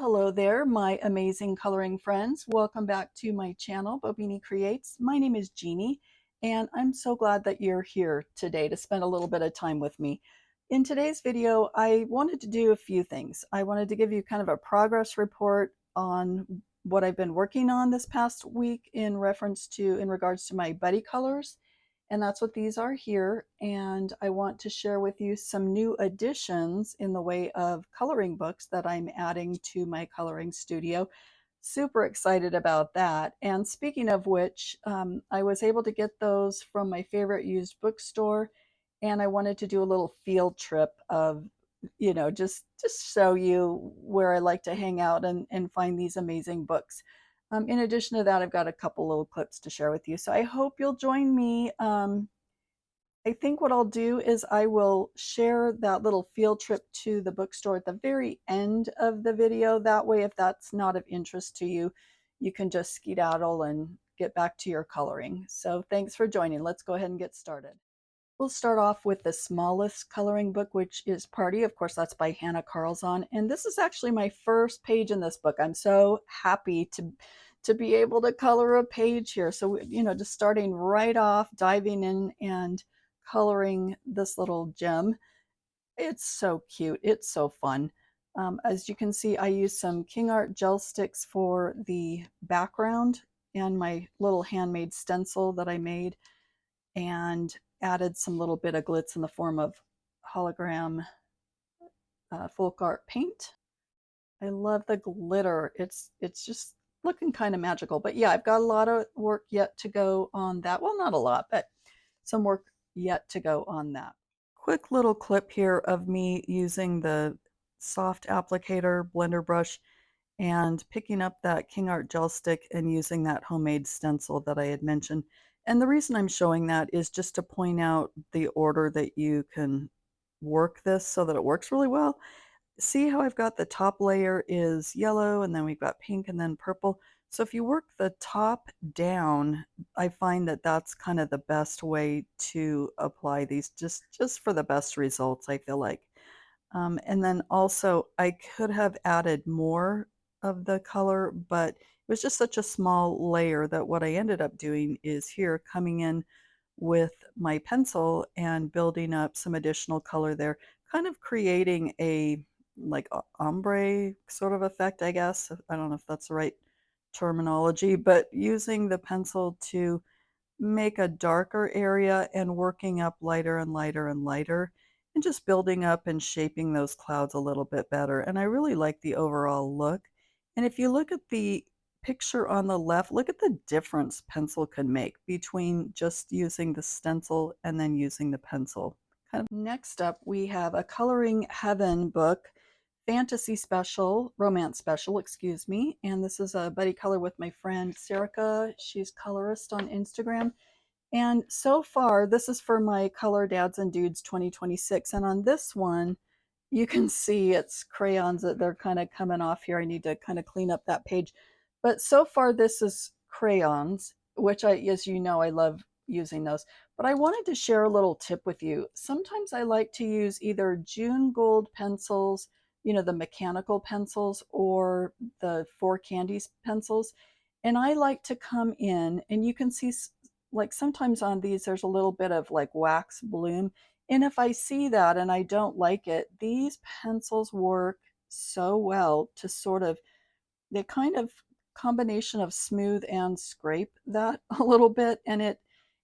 Hello there, my amazing coloring friends. Welcome back to my channel, Bobini Creates. My name is Jeannie, and I'm so glad that you're here today to spend a little bit of time with me. In today's video, I wanted to do a few things. I wanted to give you kind of a progress report on what I've been working on this past week in regards to my buddy colors. And that's what these are here. And I want to share with you some new additions in the way of coloring books that I'm adding to my coloring studio. Super excited about that. And speaking of which, I was able to get those from my favorite used bookstore. And I wanted to do a little field trip of, just show you where I like to hang out and find these amazing books. In addition to that, I've got a couple little clips to share with you. So I hope you'll join me. I think what I'll do is I will share that little field trip to the bookstore at the very end of the video. That way, if that's not of interest to you, you can just skedaddle and get back to your coloring. So thanks for joining. Let's go ahead and get started. We'll start off with the smallest coloring book, which is Party. Of course, that's by Hannah Carlzon. And this is actually my first page in this book. I'm so happy to be able to color a page here. So, just starting right off, diving in and coloring this little gem. It's so cute. It's so fun. As you can see, I used some King Art gel sticks for the background and my little handmade stencil that I made, and added some little bit of glitz in the form of hologram folk art paint. I love the glitter. It's just looking kind of magical. But yeah, I've got a lot of work yet to go on that. Well, not a lot, but some work yet to go on that. Quick little clip here of me using the soft applicator blender brush and picking up that King Art gel stick and using that homemade stencil that I had mentioned. And the reason I'm showing that is just to point out the order that you can work this so that it works really well. See how I've got the top layer is yellow, and then we've got pink and then purple. So if you work the top down, I find that that's kind of the best way to apply these, just for the best results, I feel like. And then also I could have added more of the color, but it was just such a small layer that what I ended up doing is here coming in with my pencil and building up some additional color there, kind of creating a like ombre sort of effect, I guess. I don't know if that's the right terminology, but using the pencil to make a darker area and working up lighter and lighter and lighter, and just building up and shaping those clouds a little bit better. And I really like the overall look. And if you look at the picture on the left, look at the difference pencil can make between just using the stencil and then using the pencil. Next up, we have a Coloring Heaven book, romance special, excuse me. And this is a buddy color with my friend Serica. She's colorist on Instagram. And so far, this is for my Color Dads and Dudes 2026. And on this one, you can see it's crayons that they're kind of coming off here. I need to kind of clean up that page. But so far, this is crayons, which as you know, I love using those. But I wanted to share a little tip with you. Sometimes I like to use either June Gold pencils, the mechanical pencils, or the Four Candies pencils. And I like to come in, and you can see like sometimes on these, there's a little bit of like wax bloom. And if I see that and I don't like it, these pencils work so well to sort of, the kind of combination of smooth and scrape that a little bit, and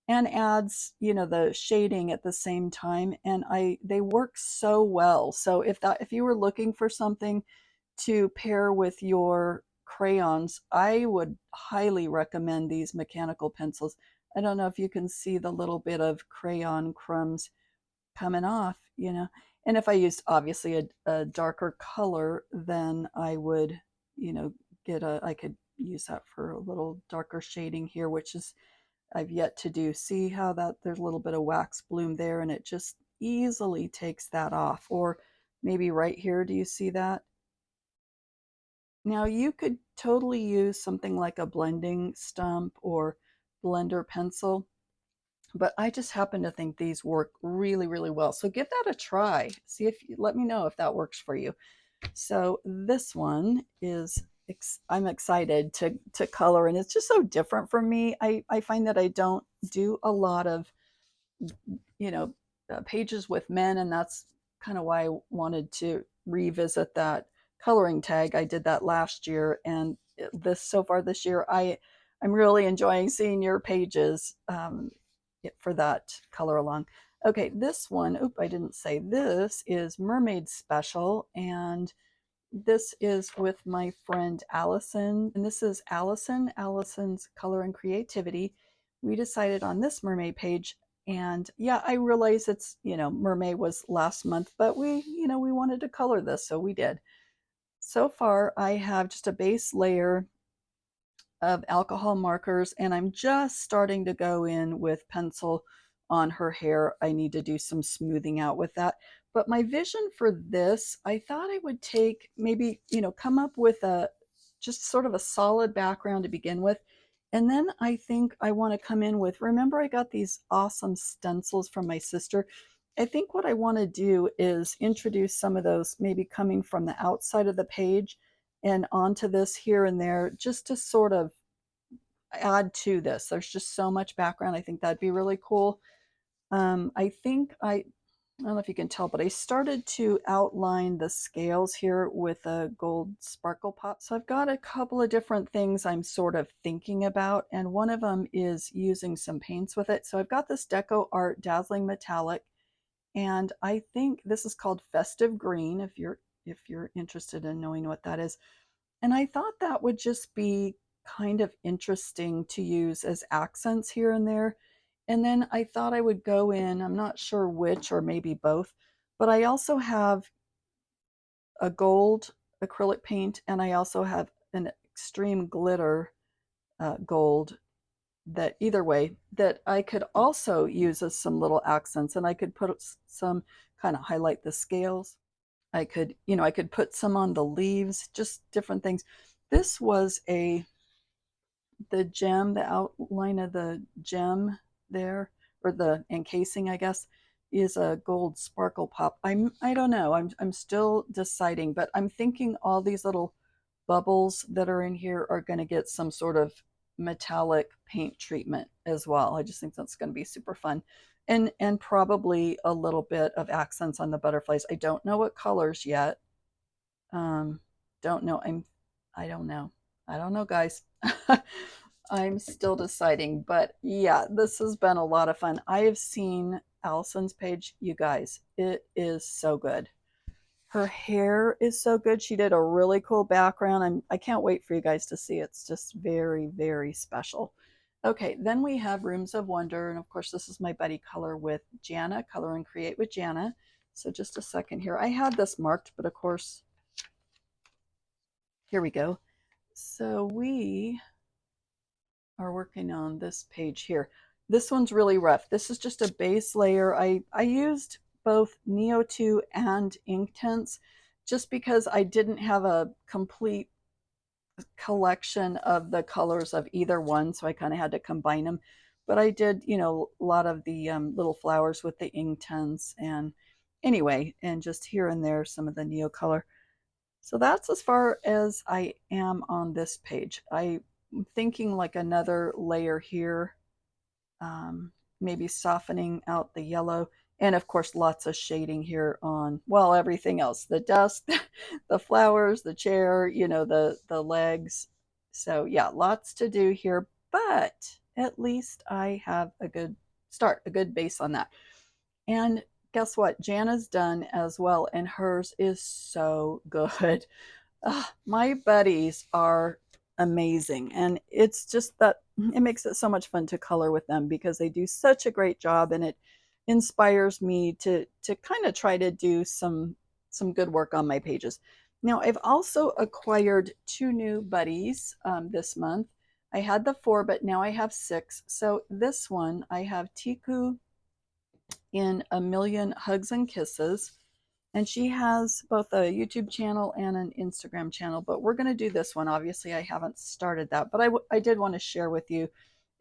adds, the shading at the same time. And they work so well. So if you were looking for something to pair with your crayons, I would highly recommend these mechanical pencils. I don't know if you can see the little bit of crayon crumbs coming off, And if I used obviously a darker color, then I would, I could use that for a little darker shading here, which is I've yet to do. See how that there's a little bit of wax bloom there, and it just easily takes that off. Or maybe right here, do you see that? Now you could totally use something like a blending stump or blender pencil, but I just happen to think these work really, really well. So give that a try. See if let me know if that works for you. So this one is, I'm excited to color, and it's just so different for me. I find that I don't do a lot of, you know, pages with men, and that's kind of why I wanted to revisit that coloring tag. I did that last year, and this so far this year, I'm really enjoying seeing your pages for that color along. Okay, this one, oop, I didn't say this is Mermaid Special, and this is with my friend Allison, and this is Allison's Color and Creativity. We decided on this mermaid page, and yeah, I realize it's, mermaid was last month, but we wanted to color this, so we did. So far, I have just a base layer of alcohol markers, and I'm just starting to go in with pencil on her hair. I need to do some smoothing out with that. But my vision for this, I thought I would take maybe, come up with a just sort of a solid background to begin with. And then I think I want to come in with, remember I got these awesome stencils from my sister. I think what I want to do is introduce some of those maybe coming from the outside of the page and onto this here and there, just to sort of add to this. There's just so much background. I think that'd be really cool. I think I don't know if you can tell, but I started to outline the scales here with a gold sparkle pop. So I've got a couple of different things I'm sort of thinking about, and one of them is using some paints with it. So I've got this Deco Art Dazzling Metallic, and I think this is called Festive Green, if you're interested in knowing what that is. And I thought that would just be kind of interesting to use as accents here and there. And then I thought I would go in, I'm not sure which, or maybe both, but I also have a gold acrylic paint, and I also have an extreme glitter gold, that either way, that I could also use as some little accents, and I could put some, kind of highlight the scales. I could put some on the leaves, just different things. This was the gem, the outline of the gem there, or the encasing, I guess, is a gold sparkle pop. I don't know. I'm still deciding, but I'm thinking all these little bubbles that are in here are going to get some sort of metallic paint treatment as well. I just think that's going to be super fun. And probably a little bit of accents on the butterflies. I don't know what colors yet. Um, don't know. I don't know. I don't know, guys. I'm still deciding, but yeah, this has been a lot of fun. I have seen Allison's page, you guys. It is so good. Her hair is so good. She did a really cool background. I can't wait for you guys to see. It's just very, very special. Okay, then we have Rooms of Wonder, and of course, this is my buddy color with Jana, Color and Create with Jana. So just a second here. I had this marked, but of course, here we go. So we are working on this page here. This one's really rough. This is just a base layer. I used both Neo 2 and Inktense just because I didn't have a complete collection of the colors of either one, so I kind of had to combine them. But I did, a lot of the little flowers with the Inktense, and anyway, and just here and there some of the Neo color. So that's as far as I am on this page. I'm thinking like another layer here, maybe softening out the yellow. And of course, lots of shading here on, well, everything else, the dust, the flowers, the chair, the legs. So yeah, lots to do here, but at least I have a good start, a good base on that. And guess what? Jana's done as well, and hers is so good. My buddies are amazing, and it's just that it makes it so much fun to color with them because they do such a great job, and it inspires me to kind of try to do some good work on my pages. Now, I've also acquired two new buddies this month. I had the four, but now I have six. So this one, I have Tiku in A Million Hugs and Kisses. And she has both a YouTube channel and an Instagram channel, but we're going to do this one. Obviously, I haven't started that, but I did want to share with you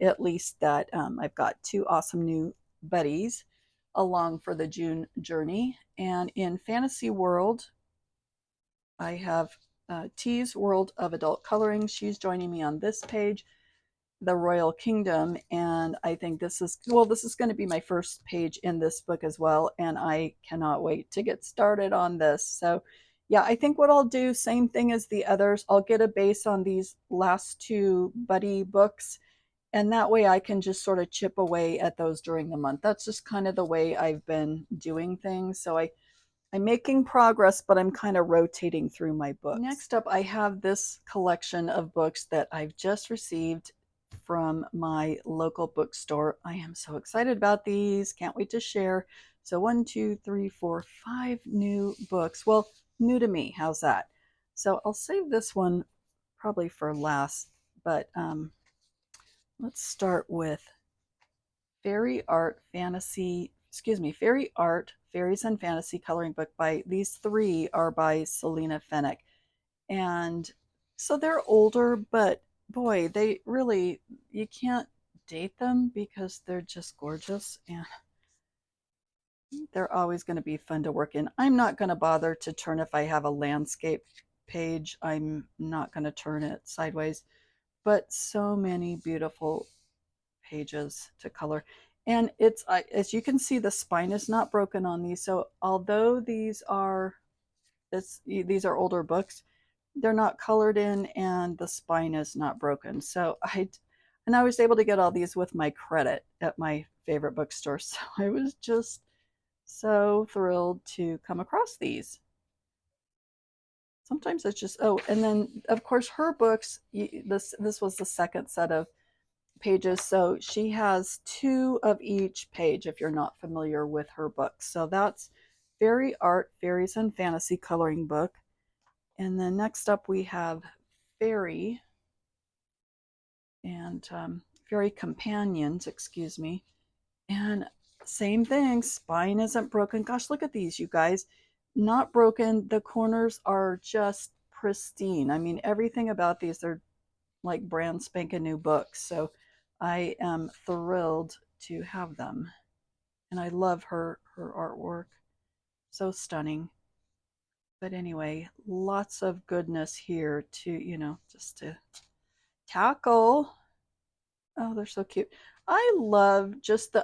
at least that I've got two awesome new buddies along for the June journey. And in Fantasy World, I have T's World of Adult Coloring. She's joining me on this page, The Royal Kingdom, and I think this is, well, this is going to be my first page in this book as well, and I cannot wait to get started on this. So yeah, I think what I'll do, same thing as the others, I'll get a base on these last two buddy books, and that way I can just sort of chip away at those during the month. That's just kind of the way I've been doing things. So I'm making progress, but I'm kind of rotating through my books. Next up, I have this collection of books that I've just received from my local bookstore. I am so excited about these. Can't wait to share. So 1, 2, 3, 4, 5 new books. Well, new to me. How's that? So I'll save this one probably for last, but let's start with Fairy Art Fantasy, Fairy Art, Fairies and Fantasy coloring book by, these three are by Selena Fenech. And so they're older, but boy, they really, you can't date them because they're just gorgeous and they're always going to be fun to work in. I'm not going to bother to turn, if I have a landscape page, I'm not going to turn it sideways, but so many beautiful pages to color. And it's, as you can see, the spine is not broken on these. So although these are older books, they're not colored in and the spine is not broken. So I was able to get all these with my credit at my favorite bookstore. So I was just so thrilled to come across these. Sometimes it's just, oh, and then of course her books, this was the second set of pages, so she has 2 of each page if you're not familiar with her books. So that's Fairy Art, Fairies and Fantasy coloring book. And then next up we have Fairy and Fairy Companions, excuse me. And same thing, spine isn't broken. Gosh, look at these, you guys. Not broken. The corners are just pristine. I mean, everything about these are like brand spanking new books. So I am thrilled to have them. And I love her artwork. So stunning. But anyway, lots of goodness here to, just to tackle. Oh, they're so cute. I love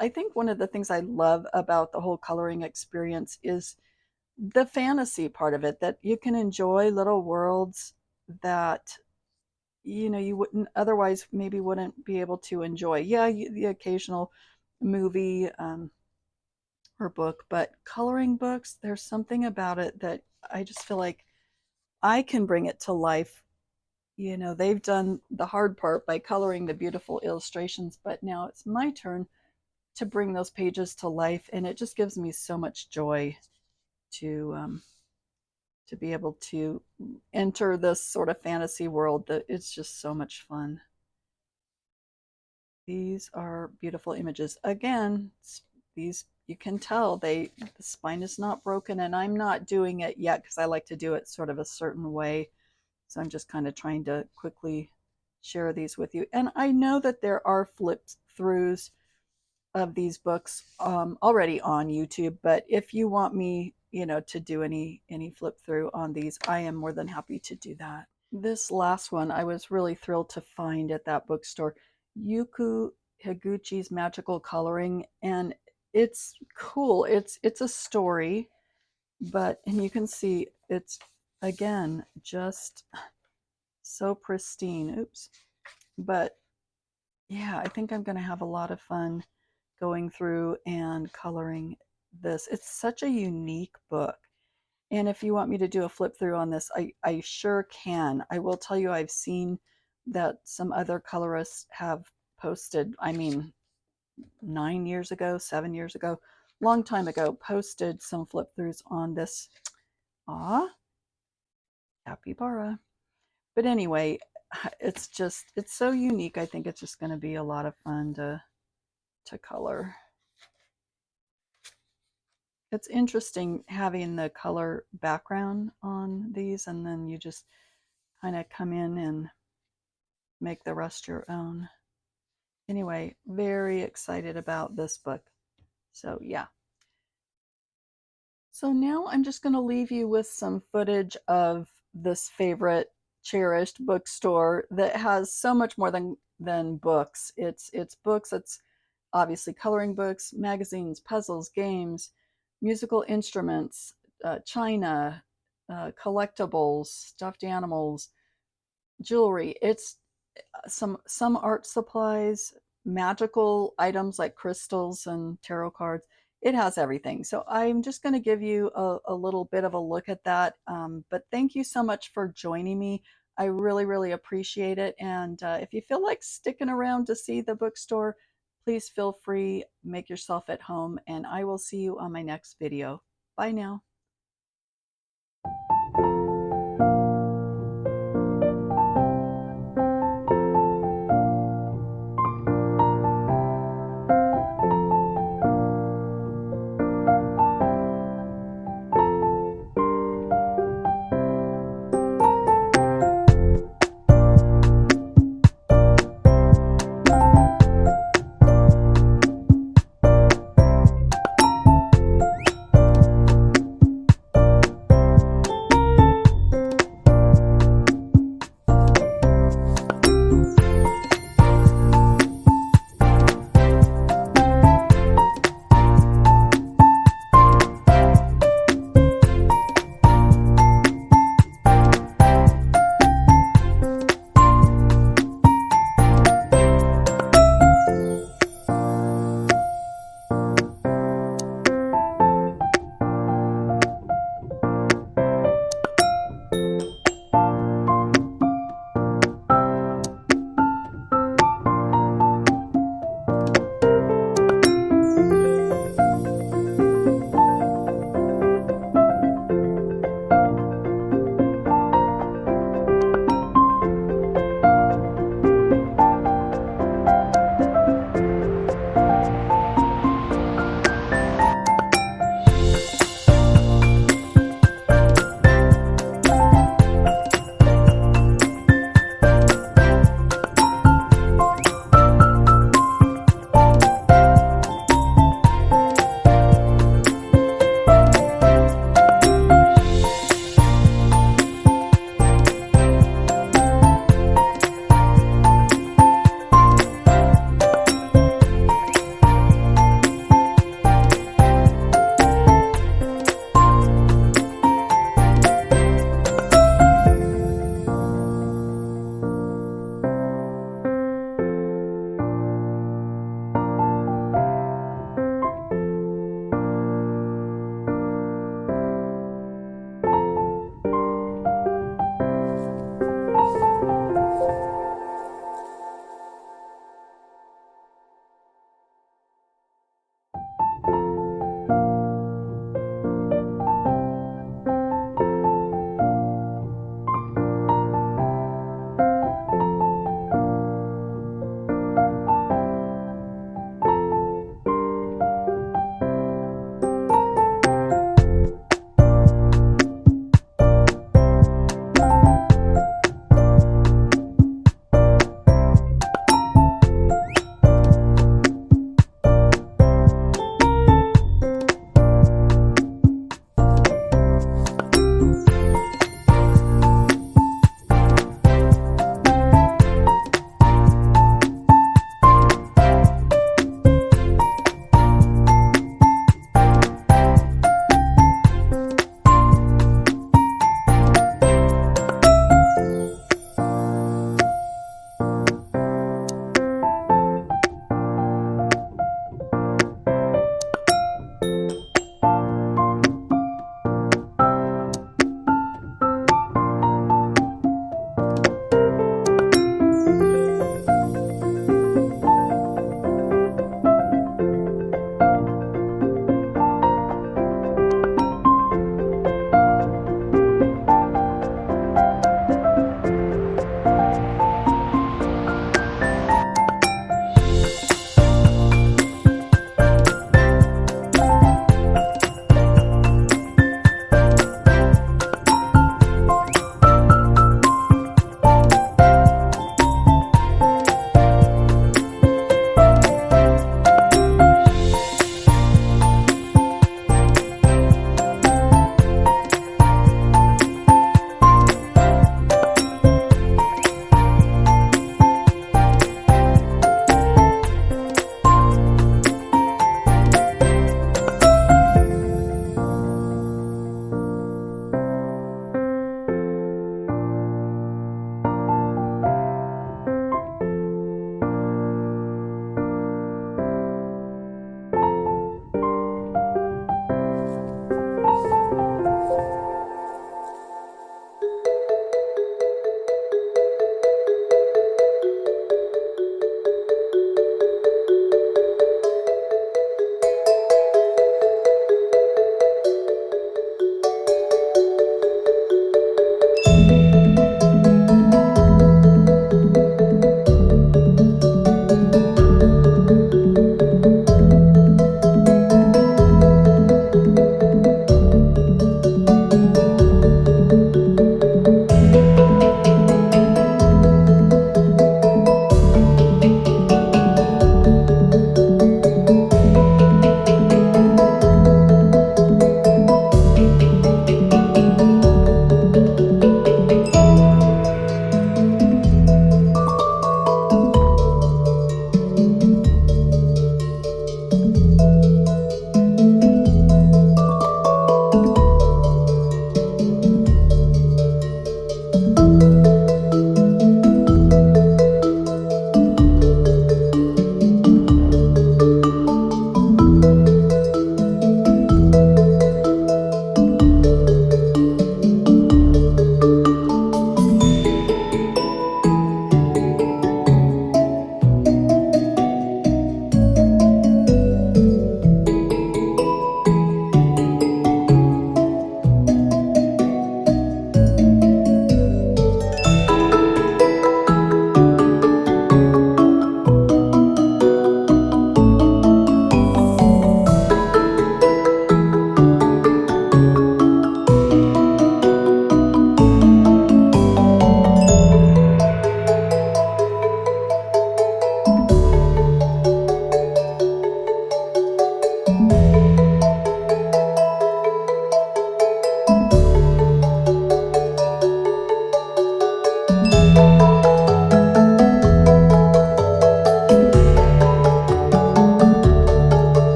I think one of the things I love about the whole coloring experience is the fantasy part of it, that you can enjoy little worlds that you wouldn't otherwise, maybe wouldn't be able to enjoy. Yeah, the occasional movie or book, but coloring books, there's something about it that I just feel like I can bring it to life. They've done the hard part by coloring the beautiful illustrations, but now it's my turn to bring those pages to life, and it just gives me so much joy to be able to enter this sort of fantasy world that it's just so much fun. These are beautiful images. Again, these, you can tell the spine is not broken, and I'm not doing it yet because I like to do it sort of a certain way. So I'm just kind of trying to quickly share these with you. And I know that there are flip throughs of these books already on YouTube, but if you want me, to do any flip through on these, I am more than happy to do that. This last one I was really thrilled to find at that bookstore, Yuku Higuchi's Magical Coloring, and it's cool. It's a story, and you can see it's, again, just so pristine. Oops. But yeah, I think I'm going to have a lot of fun going through and coloring this. It's such a unique book. And if you want me to do a flip through on this, I sure can. I will tell you, I've seen that some other colorists have posted, I mean, 9 years ago, 7 years ago, long time ago, posted some flip throughs on this. Ah, capybara. But anyway, it's so unique. I think it's just going to be a lot of fun to color. It's interesting having the color background on these, and then you just kind of come in and make the rest your own. Anyway, very excited about this book. So yeah. So now I'm just going to leave you with some footage of this favorite cherished bookstore that has so much more than books. It's books, it's obviously coloring books, magazines, puzzles, games, musical instruments, china, collectibles, stuffed animals, jewelry. It's some art supplies, magical items like crystals and tarot cards. It has everything. So I'm just going to give you a little bit of a look at that. But thank you so much for joining me. I really, really appreciate it. And if you feel like sticking around to see the bookstore, please feel free, make yourself at home, and I will see you on my next video. Bye now.